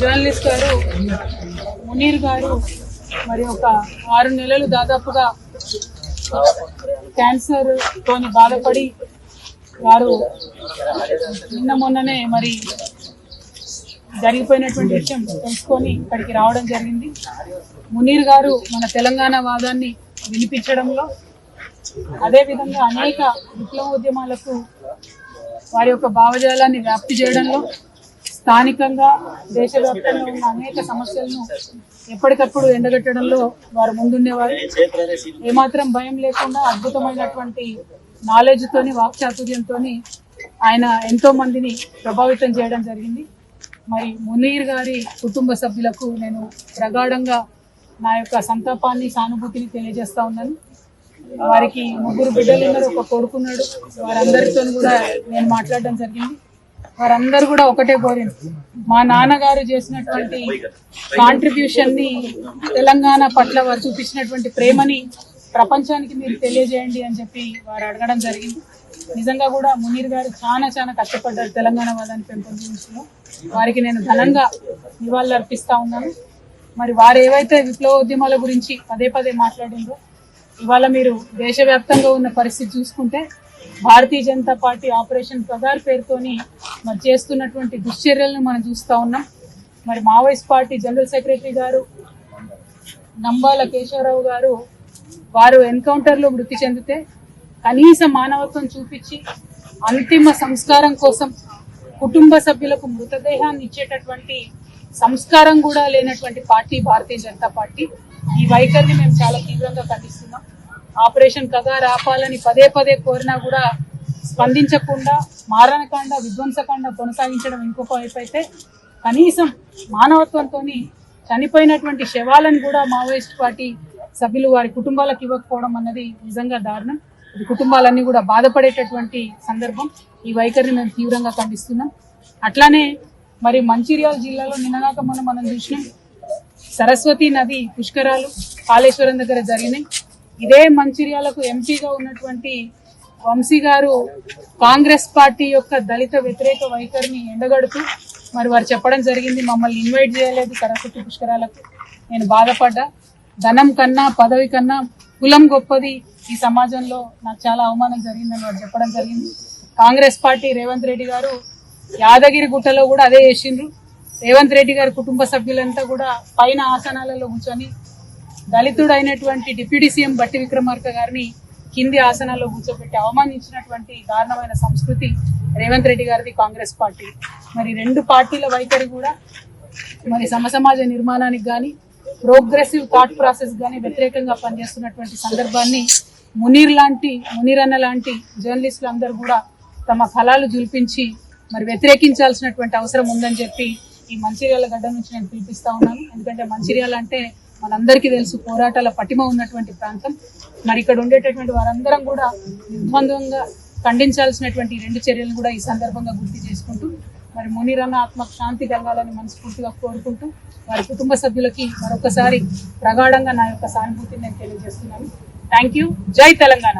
Journalist గారు మునీర్ గారు మరి ఒక 6 నెలలు దాదాపుగా క్యాన్సర్ తోని బాధపడి వారు నిన్న మొన్ననే మరి జరిగిపోయినటువంటి విషయం తెలుసుకొని ఇక్కడికి రావడం జరిగింది. మునీర్ గారు మన తెలంగాణ వాదాన్ని వినిపించడంలో, అదేవిధంగా అనేక విప్లవోద్యమాలకు వారి యొక్క భావజాలాన్ని వ్యాప్తి చేయడంలో, స్థానికంగా దేశవ్యాప్తంగా ఉన్న అనేక సమస్యలను ఎప్పటికప్పుడు ఎండగట్టడంలో వారు ముందుండేవారు. ఏమాత్రం భయం లేకుండా అద్భుతమైనటువంటి నాలెడ్జ్ తోని, వాక్చాతుర్యంతో ఆయన ఎంతో మందిని ప్రభావితం చేయడం జరిగింది. మరి మునీర్ గారి కుటుంబ సభ్యులకు నేను ప్రగాఢంగా నా యొక్క సంతాపాన్ని, సానుభూతిని తెలియజేస్తా ఉన్నాను. వారికి 3 బిడ్డలు ఉన్నారు, ఒక కొడుకున్నాడు. వారందరితో కూడా నేను మాట్లాడడం జరిగింది. వారందరూ కూడా ఒకటే కోరింది, మా నాన్నగారు చేసినటువంటి కాంట్రిబ్యూషన్ ని, తెలంగాణ పట్ల వారు చూపించినటువంటి ప్రేమని ప్రపంచానికి మీరు తెలియజేయండి అని చెప్పి వారు అడగడం జరిగింది. నిజంగా కూడా మునీర్ గారు చాలా కష్టపడ్డారు తెలంగాణ వాదాన్ని పెంపొందించడంలో. వారికి నేను ఘనంగా నివాళులు అర్పిస్తా ఉన్నాను. మరి వారు ఏవైతే విప్లవోద్యమాల గురించి పదే మాట్లాడిందో, ఇవాళ మీరు దేశవ్యాప్తంగా ఉన్న పరిస్థితి చూసుకుంటే భారతీయ జనతా పార్టీ ఆపరేషన్ ప్రగార్ పేరుతోని మరి చేస్తున్నటువంటి దుశ్చర్యలను మనం చూస్తూ ఉన్నాం. మరి మావోయిస్ట్ పార్టీ జనరల్ సెక్రటరీ గారు నంబాల కేశవరావు గారు వారు ఎన్కౌంటర్లో మృతి చెందితే కనీస మానవత్వం చూపించి అంతిమ సంస్కారం కోసం కుటుంబ సభ్యులకు మృతదేహాన్ని ఇచ్చేటటువంటి సంస్కారం కూడా లేనటువంటి పార్టీ భారతీయ జనతా పార్టీ. ఈ వైఖరిని మేము చాలా తీవ్రంగా ఖండిస్తున్నాం. ఆపరేషన్ కగార్ ఆపాలని పదే కోరినా కూడా స్పందించకుండా మారణకాండ, విధ్వంసకాండ కొనసాగించడం ఇంకొక వైపు అయితే, కనీసం మానవత్వంతో చనిపోయినటువంటి శవాలను కూడా మావోయిస్ట్ పార్టీ సభ్యులు వారి కుటుంబాలకు ఇవ్వకపోవడం అన్నది నిజంగా దారుణం. ఇది కుటుంబాలన్నీ కూడా బాధపడేటటువంటి సందర్భం. ఈ వైఖరిని మేము తీవ్రంగా ఖండిస్తున్నాం. అట్లానే మరి మంచిర్యాల జిల్లాలో నిన్నగాక మనం చూసినాం, సరస్వతి నది పుష్కరాలు కాళేశ్వరం దగ్గర జరిగినాయి. ఇదే మంచిర్యాలకు ఎంపీగా ఉన్నటువంటి వంశీ గారు కాంగ్రెస్ పార్టీ యొక్క దళిత వ్యతిరేక వైఖరిని ఎండగడుతూ మరి వారు చెప్పడం జరిగింది, మమ్మల్ని ఇన్వైట్ చేయలేదు సరస్వతి పుష్కరాలకు. నేను బాధపడ్డా. ధనం కన్నా, పదవి కన్నా కులం గొప్పది ఈ సమాజంలో, నాకు చాలా అవమానం జరిగిందని వారు చెప్పడం జరిగింది. కాంగ్రెస్ పార్టీ రేవంత్ రెడ్డి గారు యాదగిరి గుట్టలో కూడా అదే చేసిండ్రు. రేవంత్ రెడ్డి గారి కుటుంబ సభ్యులంతా కూడా పైన ఆసనాలలో కూర్చొని దళితుడు అయినటువంటి డిప్యూటీ సీఎం బట్టి విక్రమార్క గారిని కింది ఆసనాల్లో కూర్చోబెట్టి అవమానించినటువంటి దారుణమైన సంస్కృతి రేవంత్ రెడ్డి గారిది, కాంగ్రెస్ పార్టీ. మరి 2 పార్టీల వైఖరి కూడా మరి సమసమాజ నిర్మాణానికి కానీ, ప్రోగ్రెసివ్ థాట్ ప్రాసెస్ కానీ వ్యతిరేకంగా పనిచేస్తున్నటువంటి సందర్భాన్ని మునీర్ అన్న లాంటి జర్నలిస్టులు అందరూ కూడా తమ కళాలు జుల్పించి మరి వ్యతిరేకించాల్సినటువంటి అవసరం ఉందని చెప్పి ఈ మంచిర్యాల గడ్డ నుంచి నేను పిలిపిస్తా ఉన్నాను. ఎందుకంటే మంచిర్యాల అంటే మనందరికీ తెలుసు, పోరాటాల పటిమ ఉన్నటువంటి ప్రాంతం. మరి ఇక్కడ ఉండేటటువంటి వారందరం కూడా నిర్బంధంగా ఖండించాల్సినటువంటి 2 చర్యలను కూడా ఈ సందర్భంగా గుర్తు చేసుకుంటూ, మరి మునీర్ అన్న ఆత్మకు శాంతి కలగాలని మనస్ఫూర్తిగా కోరుకుంటూ, వారి కుటుంబ సభ్యులకి మరొకసారి ప్రగాఢంగా నా యొక్క సానుభూతిని నేను తెలియజేస్తున్నాను. Thank you. జై తెలంగాణ.